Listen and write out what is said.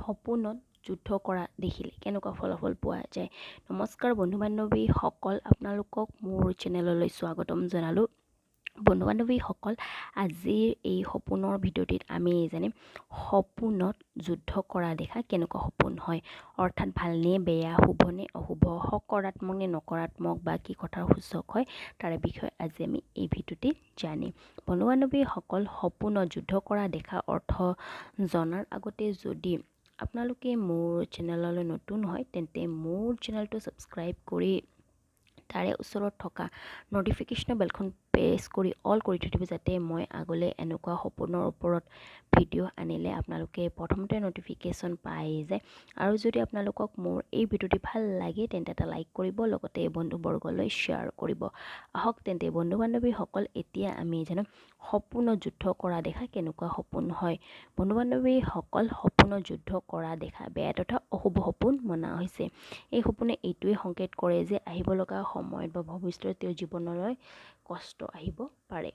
সপোনত যুদ্ধ কৰা দেখিলে কেনেকুৱা ফলাফল পোৱা যায়। নমস্কাৰ বন্ধু বান্ধৱীসকল, আপোনালোকক মোৰ চেনেললৈ স্বাগতম জনালোঁ। বন্ধু বান্ধৱীসকল, আজিৰ এই সপোনৰ ভিডিঅ'টিত আমি জানিম সপোনত যুদ্ধ কৰা দেখা কেনেকুৱা সপোন হয়, অৰ্থাৎ ভালনে বেয়া, শুভনে অশুভ, সকাৰাত্মক নে নকাৰাত্মক বা কি কথাৰ সূচক হয় তাৰে বিষয়ে আজি আমি এই ভিডিঅ'টি জানিম। বন্ধু বান্ধৱীসকল, সপোনত যুদ্ধ কৰা দেখা অৰ্থ জনাৰ আগতে যদি আপোনালোকে মোৰ চেনেললৈ নতুন হয় তেন্তে মোৰ চেনেলটো ছাবস্ক্ৰাইব কৰি তাৰে ওচৰত থকা নটিফিকেশ্যনৰ বেলখন প্ৰেছ কৰি অল কৰি থৈ দিব, যাতে মই আগলৈ এনেকুৱা সপোনৰ ওপৰত ভিডিঅ' আনিলে আপোনালোকে প্ৰথমতে নটিফিকেশ্যন পাই যায়। আৰু যদি আপোনালোকক মোৰ এই ভিডিঅ'টি ভাল লাগে তেন্তে এটা লাইক কৰিব, লগতে বন্ধুবৰ্গলৈ শ্বেয়াৰ কৰিব। আহক তেন্তে বন্ধু বান্ধৱীসকল, এতিয়া আমি জানো সপোনত যুদ্ধ কৰা দেখা কেনেকুৱা সপোন হয়। বন্ধু বান্ধৱীসকল, সপোনত যুদ্ধ কৰা দেখা বেয়া তথা অশুভ সপোন মনা হৈছে। এই সপোনে এইটোৱে সংকেত কৰে যে আহিব লগা সময়ত বা ভৱিষ্যতে তেওঁৰ জীৱনলৈ কষ্ট আহিব পাৰে।